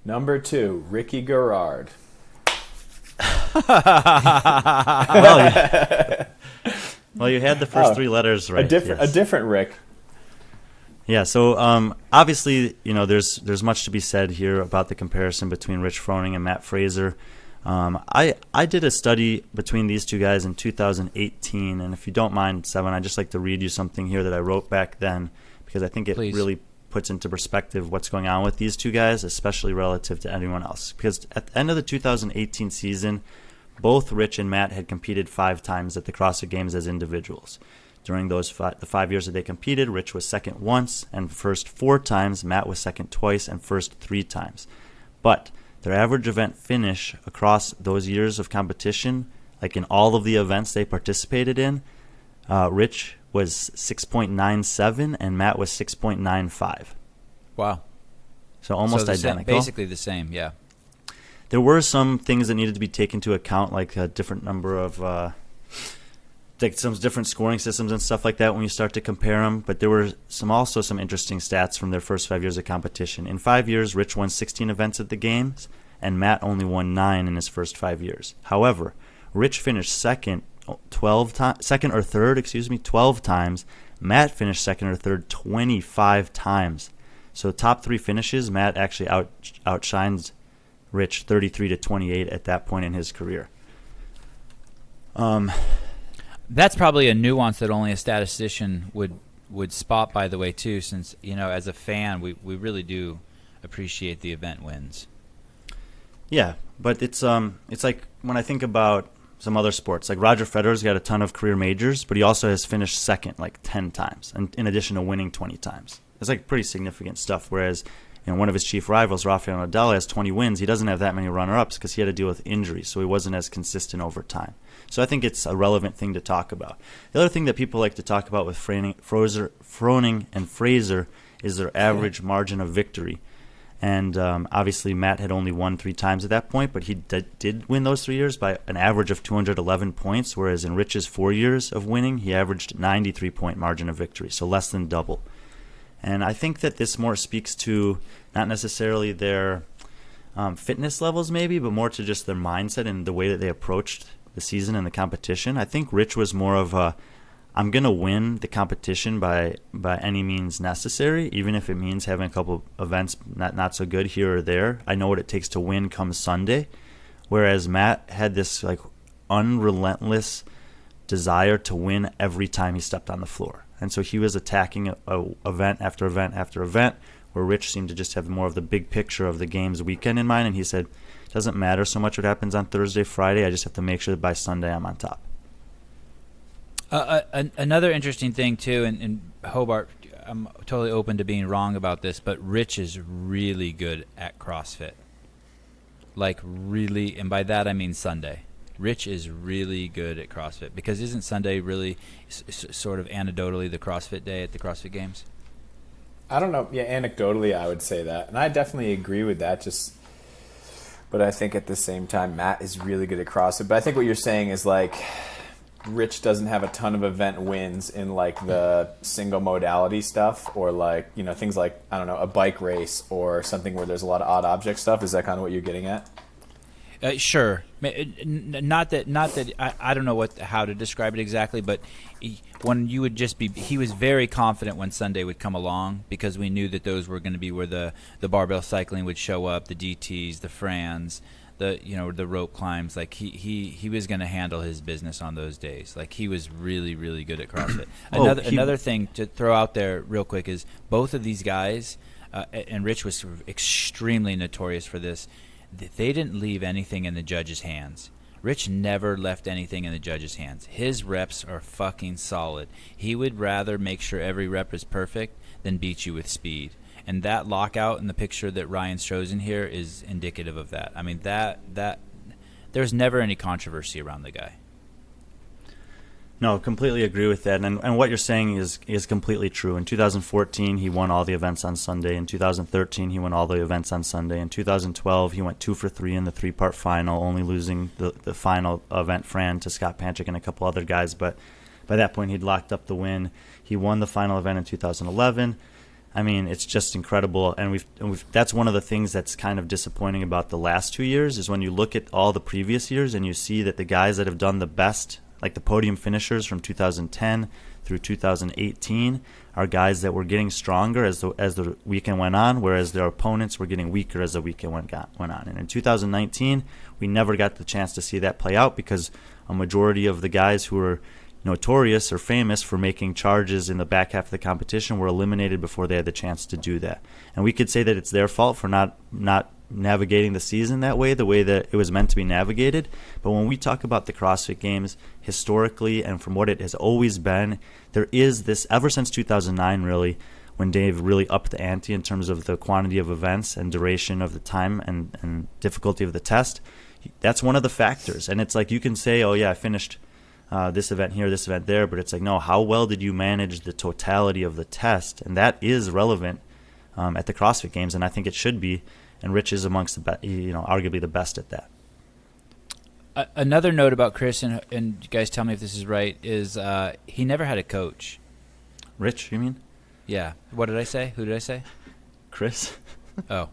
Number 2, Ricky Garrard. Well, you had the first three letters right. A different Rick. Yeah, so obviously, there's much to be said here about the comparison between Rich Froning and Mat Fraser. I did a study between these two guys in 2018, and if you don't mind, Sevan, I'd just like to read you something here that I wrote back then, because I think it really puts into perspective what's going on with these two guys, especially relative to anyone else. Because at the end of the 2018 season, both Rich and Matt had competed 5 times at the CrossFit Games as individuals. During those the 5 years that they competed, Rich was second once and first 4 times. Matt was second twice and first 3 times. But their average event finish across those years of competition, like in all of the events they participated in, Rich was 6.97 and Matt was 6.95. Wow. So almost identical. Basically the same, yeah. There were some things that needed to be taken into account, like a different number of, like some different scoring systems and stuff like that when you start to compare them. But there were also some interesting stats from their first 5 years of competition. In 5 years, Rich won 16 events at the games, and Matt only won 9 in his first 5 years. However, Rich finished second or third 12 times. Matt finished second or third 25 times. So top 3 finishes, Matt actually outshines Rich 33-28 at that point in his career. That's probably a nuance that only a statistician would spot, by the way, too, since, as a fan, we really do appreciate the event wins. Yeah, but it's like when I think about some other sports, like Roger Federer's got a ton of career majors, but he also has finished second like 10 times, and in addition to winning 20 times. It's like pretty significant stuff, whereas one of his chief rivals, Rafael Nadal, has 20 wins. He doesn't have that many runner-ups because he had to deal with injuries, so he wasn't as consistent over time. So I think it's a relevant thing to talk about. The other thing that people like to talk about with Froning and Fraser is their average margin of victory. And obviously Matt had only won 3 times at that point, but he did win those 3 years by an average of 211 points, whereas in Rich's 4 years of winning, he averaged 93-point margin of victory, so less than double. And I think that this more speaks to not necessarily their fitness levels maybe, but more to just their mindset and the way that they approached the season and the competition. I think Rich was more of I'm going to win the competition by any means necessary, even if it means having a couple events not so good here or there. I know what it takes to win come Sunday. Whereas Matt had this like unrelentless desire to win every time he stepped on the floor. And so he was attacking event after event after event, where Rich seemed to just have more of the big picture of the game's weekend in mind. And he said, it doesn't matter so much what happens on Thursday, Friday. I just have to make sure that by Sunday I'm on top. Another interesting thing, too, and Hobart, I'm totally open to being wrong about this, but Rich is really good at CrossFit. Like really, and by that I mean Sunday. Rich is really good at CrossFit, because isn't Sunday really sort of anecdotally the CrossFit day at the CrossFit Games? I don't know. Yeah, anecdotally I would say that. And I definitely agree with that. But I think at the same time, Matt is really good at CrossFit. But I think what you're saying is like Rich doesn't have a ton of event wins in like the single modality stuff, or like, things like, I don't know, a bike race or something where there's a lot of odd object stuff. Is that kind of what you're getting at? Sure. Not that I don't know how to describe it exactly, but he was very confident when Sunday would come along, because we knew that those were going to be where the barbell cycling would show up, the DTs, the Frans, the rope climbs. Like he was going to handle his business on those days. Like he was really, really good at CrossFit. Another thing to throw out there real quick is both of these guys, and Rich was extremely notorious for this, they didn't leave anything in the judges' hands. Rich never left anything in the judges' hands. His reps are fucking solid. He would rather make sure every rep is perfect than beat you with speed. And that lockout in the picture that Ryan's chosen here is indicative of that. I mean, that there's never any controversy around the guy. No, completely agree with that. And what you're saying is completely true. In 2014, he won all the events on Sunday. In 2013, he won all the events on Sunday. In 2012, he went 2 for 3 in the 3-part final, only losing the final event Fran to Scott Panchik and a couple other guys. But by that point, he'd locked up the win. He won the final event in 2011. I mean, it's just incredible. And we've that's one of the things that's kind of disappointing about the last 2 years is when you look at all the previous years and you see that the guys that have done the best, like the podium finishers from 2010 through 2018, are guys that were getting stronger as the weekend went on, whereas their opponents were getting weaker as the weekend went on. And in 2019, we never got the chance to see that play out because a majority of the guys who were notorious or famous for making charges in the back half of the competition were eliminated before they had the chance to do that. And we could say that it's their fault for not navigating the season that way, the way that it was meant to be navigated. But when we talk about the CrossFit Games historically and from what it has always been, there is this, ever since 2009 really, when Dave really upped the ante in terms of the quantity of events and duration of the time and difficulty of the test, that's one of the factors. And it's like you can say, oh yeah, I finished this event here, this event there, but it's like, no, how well did you manage the totality of the test? And that is relevant at the CrossFit Games, and I think it should be. And Rich is amongst the arguably the best at that. Another note about Chris, and you guys tell me if this is right, is he never had a coach. Rich, you mean? Yeah. What did I say? Who did I say? Chris. Oh.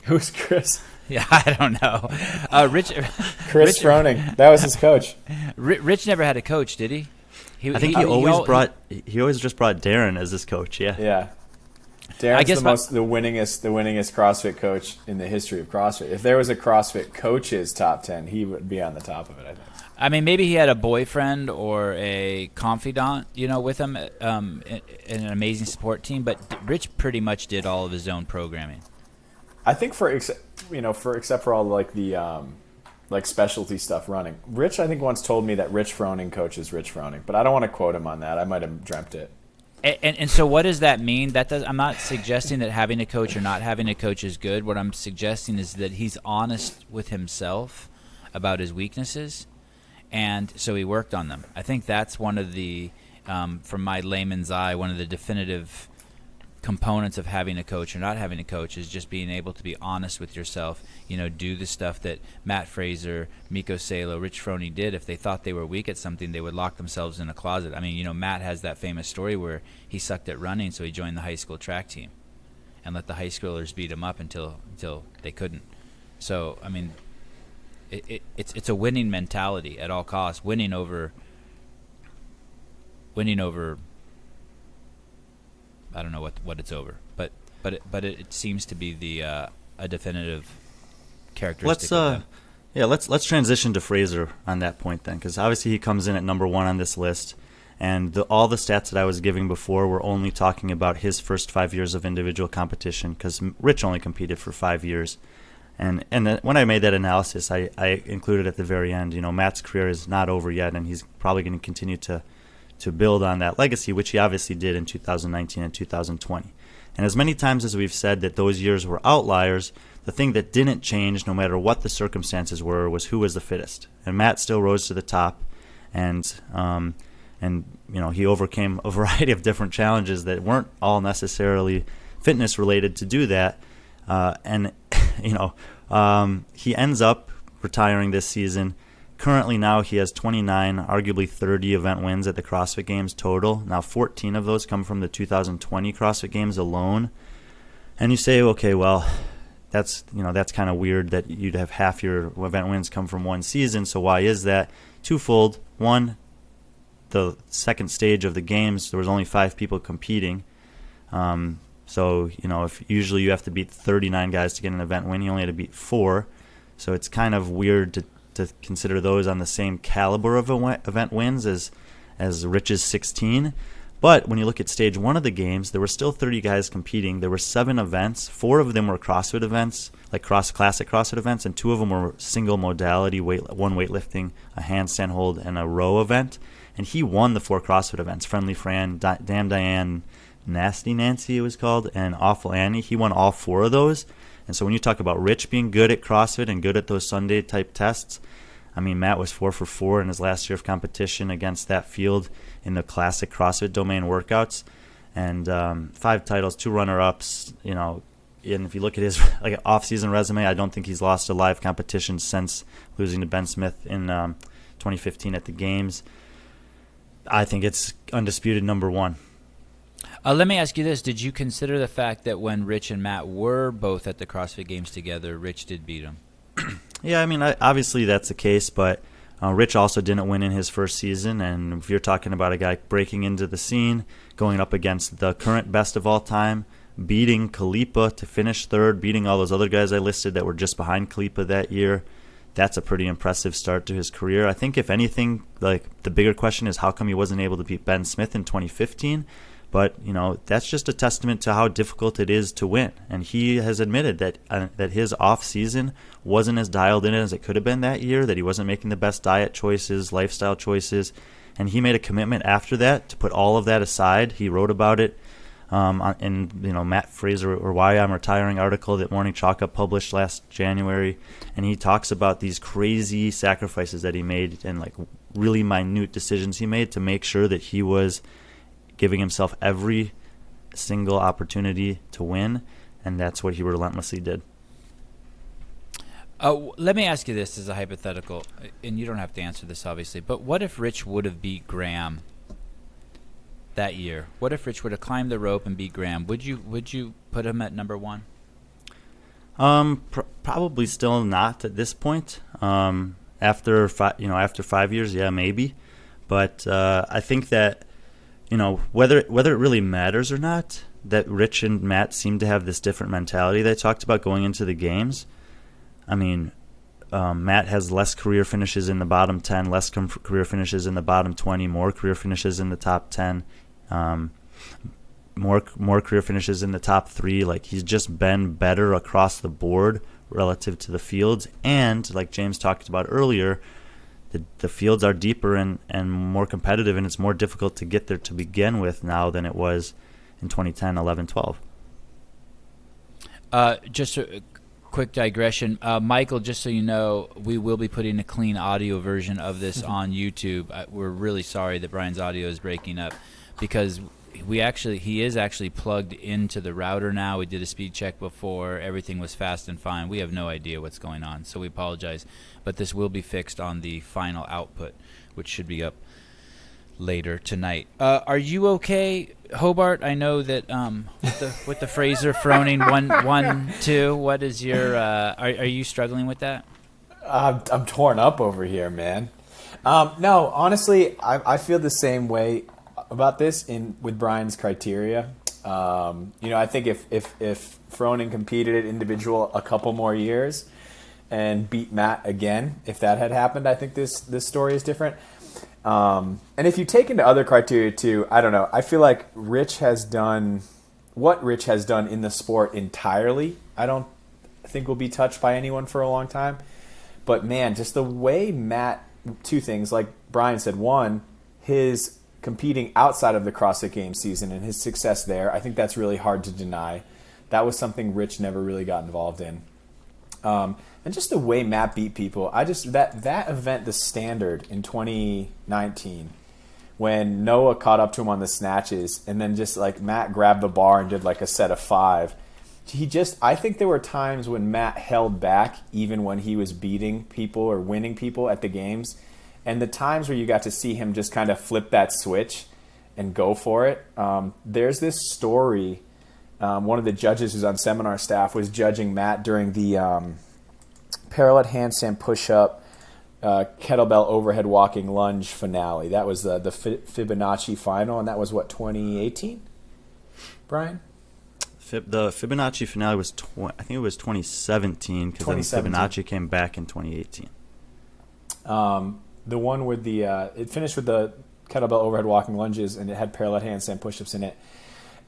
Who's Chris? Yeah, I don't know. Rich Froning. That was his coach. Rich never had a coach, did he? I think he always just brought Darren as his coach. Yeah. Yeah. Darren's the winningest CrossFit coach in the history of CrossFit. If there was a CrossFit coaches top 10, he would be on the top of it, I think. I mean, maybe he had a boyfriend or a confidant, with him, in an amazing support team. But Rich pretty much did all of his own programming. I think except for all like the specialty stuff running. Rich, I think once told me that Rich Froning coaches Rich Froning, but I don't want to quote him on that. I might have dreamt it. And so what does that mean? I'm not suggesting that having a coach or not having a coach is good. What I'm suggesting is that he's honest with himself about his weaknesses, and so he worked on them. I think that's one of the, from my layman's eye, one of the definitive components of having a coach or not having a coach is just being able to be honest with yourself. Do the stuff that Mat Fraser, Mikko Salo, Rich Froning did. If they thought they were weak at something, they would lock themselves in a closet. I mean, Matt has that famous story where he sucked at running, so he joined the high school track team and let the high schoolers beat him up until they couldn't. So, I mean, it's a winning mentality at all costs, winning over I don't know what it's over, but it seems to be the a definitive characteristic. Let's transition to Fraser on that point then, because obviously he comes in at number 1 on this list, and all the stats that I was giving before were only talking about his first 5 years of individual competition, because Rich only competed for 5 years, and when I made that analysis, I included at the very end, Matt's career is not over yet, and he's probably going to continue to build on that legacy, which he obviously did in 2019 and 2020. And as many times as we've said that those years were outliers, the thing that didn't change, no matter what the circumstances were, was who was the fittest. And Matt still rose to the top, and he overcame a variety of different challenges that weren't all necessarily fitness related to do that. He ends up retiring this season. Currently now he has 29, arguably 30 event wins at the CrossFit Games total. Now 14 of those come from the 2020 CrossFit Games alone. And you say, okay, well, that's kind of weird that you'd have half your event wins come from one season. So why is that? Twofold. One, the second stage of the games, there was only 5 people competing. So if usually you have to beat 39 guys to get an event win, you only had to beat 4. So it's kind of weird to consider those on the same caliber of event wins as Rich's 16. But when you look at stage 1 of the games, there were still 30 guys competing. There were 7 events. 4 of them were CrossFit events, like classic CrossFit events, and 2 of them were single modality, one weightlifting, a handstand hold, and a row event. And he won the 4 CrossFit events: Friendly Fran, Damn Diane, Nasty Nancy it was called, and Awful Annie. He won all 4 of those. And so when you talk about Rich being good at CrossFit and good at those Sunday-type tests, I mean, Matt was 4 for 4 in his last year of competition against that field in the classic CrossFit domain workouts. And 5 titles, 2 runner-ups, and if you look at his off-season resume, I don't think he's lost a live competition since losing to Ben Smith in 2015 at the Games. I think it's undisputed number 1. Let me ask you this. Did you consider the fact that when Rich and Matt were both at the CrossFit Games together, Rich did beat him? Yeah, I mean, obviously that's the case, but Rich also didn't win in his first season, and if you're talking about a guy breaking into the scene, going up against the current best of all time, beating Kalipa to finish third, beating all those other guys I listed that were just behind Kalipa that year, that's a pretty impressive start to his career. I think if anything, like the bigger question is how come he wasn't able to beat Ben Smith in 2015? But, that's just a testament to how difficult it is to win. And he has admitted that his off season wasn't as dialed in as it could have been that year, that he wasn't making the best diet choices, lifestyle choices. And he made a commitment after that to put all of that aside. He wrote about it in Mat Fraser or Why I'm Retiring article that Morning Chalk Up published last January. And he talks about these crazy sacrifices that he made and like really minute decisions he made to make sure that he was giving himself every single opportunity to win, and that's what he relentlessly did. Let me ask you this as a hypothetical, and you don't have to answer this obviously, but what if Rich would have beat Graham that year? What if Rich would have climbed the rope and beat Graham? Would you put him at number one? Probably still not at this point. After 5 years, yeah, maybe. But I think that whether it really matters or not, that Rich and Matt seem to have this different mentality they talked about going into the games. I mean, Matt has less career finishes in the bottom 10, less career finishes in the bottom 20, more career finishes in the top 10, more career finishes in the top 3. Like, he's just been better across the board relative to the fields. And like James talked about earlier, the fields are deeper and more competitive, and it's more difficult to get there to begin with now than it was in 2010, 11, 12. Just a quick digression. Michael, just so you know, we will be putting a clean audio version of this on YouTube. We're really sorry that Brian's audio is breaking up because he is actually plugged into the router now. We did a speed check before. Everything was fast and fine. We have no idea what's going on, so we apologize. But this will be fixed on the final output, which should be up later tonight. Are you okay, Hobart? I know that with the Fraser Froning 1-1-2. What is your? Are you struggling with that? I'm torn up over here, man. No, honestly, I feel the same way about this with Brian's criteria. I think if Froning competed at individual a couple more years and beat Matt again, if that had happened, I think this story is different. And if you take into other criteria too, I don't know. I feel like Rich has done what Rich has done in the sport entirely. I don't think will be touched by anyone for a long time. But man, just the way Matt, two things, like Brian said. One, his competing outside of the CrossFit Games season and his success there, I think that's really hard to deny. That was something Rich never really got involved in. And just the way Matt beat people, that event, the Standard in 2019, when Noah caught up to him on the snatches, and then just like Matt grabbed the bar and did like a set of 5. I think there were times when Matt held back even when he was beating people or winning people at the games. And the times where you got to see him just kind of flip that switch and go for it. There's this story. One of the judges who's on seminar staff was judging Matt during the parallel handstand push-up, kettlebell overhead walking lunge finale. That was the Fibonacci final, and that was, 2018? Brian? The Fibonacci finale was, I think it was 2017, because then Fibonacci came back in 2018. The one with it finished with the kettlebell overhead walking lunges, and it had parallel handstand push-ups in it.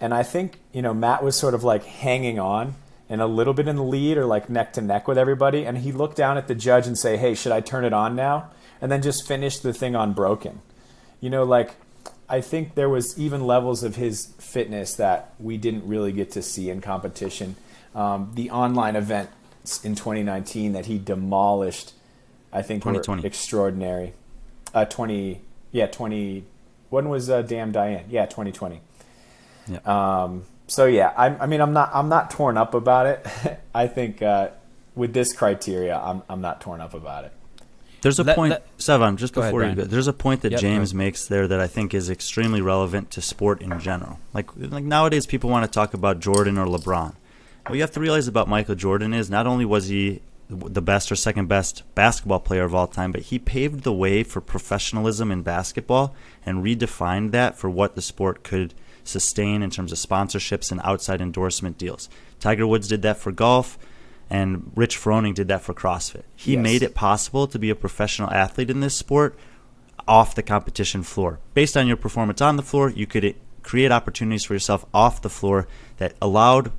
And I think, Matt was sort of like hanging on and a little bit in the lead or like neck to neck with everybody. And he looked down at the judge and say, hey, should I turn it on now? And then just finish the thing unbroken. I think there was even levels of his fitness that we didn't really get to see in competition. The online event in 2019 that he demolished, I think, were extraordinary. 20. When was Damn Diane? Yeah, 2020. Yeah. So yeah, I'm not torn up about it. I think with this criteria, I'm not torn up about it. There's a point, Sevan, just Go ahead, before you Brian. go, there's a point that Yep, James go. makes there that I think is extremely relevant to sport in general. Like nowadays, people want to talk about Jordan or LeBron. What you have to realize about Michael Jordan is not only was he the best or second best basketball player of all time, but he paved the way for professionalism in basketball and redefined that for what the sport could sustain in terms of sponsorships and outside endorsement deals. Tiger Woods did that for golf, and Rich Froning did that for CrossFit. He Yes. made it possible to be a professional athlete in this sport off the competition floor. Based on your performance on the floor, you could create opportunities for yourself off the floor that allowed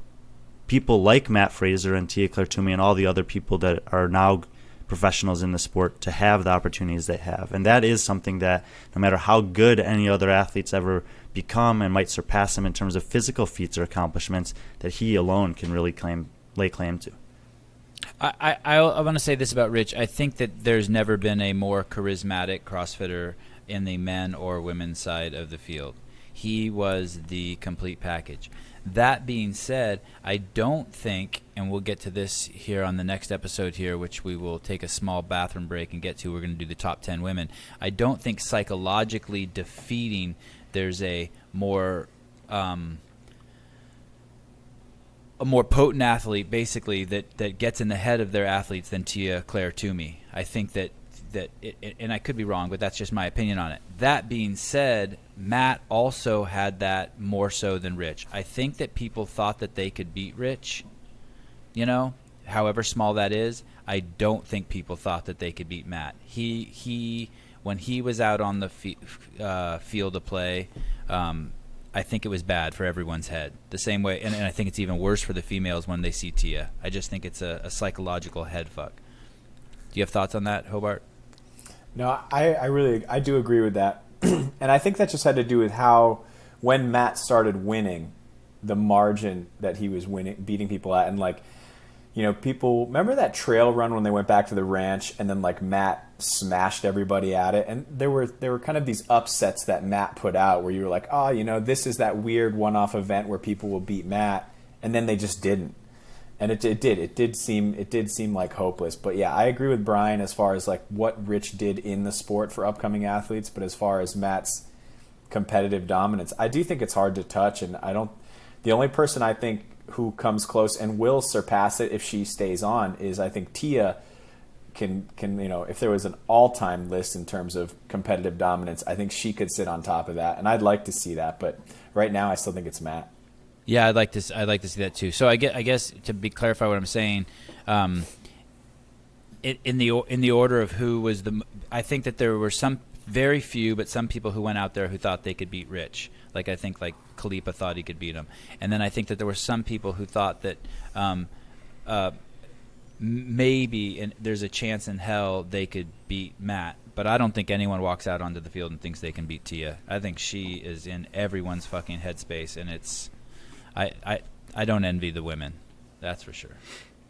people like Mat Fraser and Tia-Clair Toomey and all the other people that are now professionals in the sport to have the opportunities they have. And that is something that no matter how good any other athletes ever become and might surpass them in terms of physical feats or accomplishments, that he alone can really lay claim to. I want to say this about Rich. I think that there's never been a more charismatic CrossFitter in the men or women's side of the field. He was the complete package. That being said, I don't think, and we'll get to this here on the next episode here, which we will take a small bathroom break and get to. We're going to do the top 10 women. I don't think psychologically defeating there's a more potent athlete, basically, that gets in the head of their athletes than Tia-Clair Toomey. I think that and I could be wrong, but that's just my opinion on it. That being said, Matt also had that more so than Rich. I think that people thought that they could beat Rich, however small that is. I don't think people thought that they could beat Matt. He when he was out on the field of play, I think it was bad for everyone's head. The same way, and I think it's even worse for the females when they see Tia. I just think it's a psychological head fuck. Do you have thoughts on that, Hobart? No, I do agree with that. And I think that just had to do with how, when Matt started winning, the margin that he was beating people at. And people, remember that trail run when they went back to the ranch and then Matt smashed everybody at it? And there were kind of these upsets that Matt put out where you were like, this is that weird one-off event where people will beat Matt. And then they just didn't. And it did seem like hopeless. But yeah, I agree with Brian as far as what Rich did in the sport for upcoming athletes. But as far as Matt's competitive dominance, I do think it's hard to touch. And the only person I think who comes close and will surpass it if she stays on is, I think, Tia can if there was an all-time list in terms of competitive dominance, I think she could sit on top of that. And I'd like to see that. But right now I still think it's Matt. Yeah, I'd like to see that too. So I guess to clarify what I'm saying, in the order of who was I think that there were some very few, but some people who went out there who thought they could beat Rich. I think Khalipa thought he could beat him, and then I think that there were some people who thought that maybe there's a chance in hell they could beat Matt. But I don't think anyone walks out onto the field and thinks they can beat Tia. I think she is in everyone's fucking headspace, and it's. I don't envy the women, that's for sure.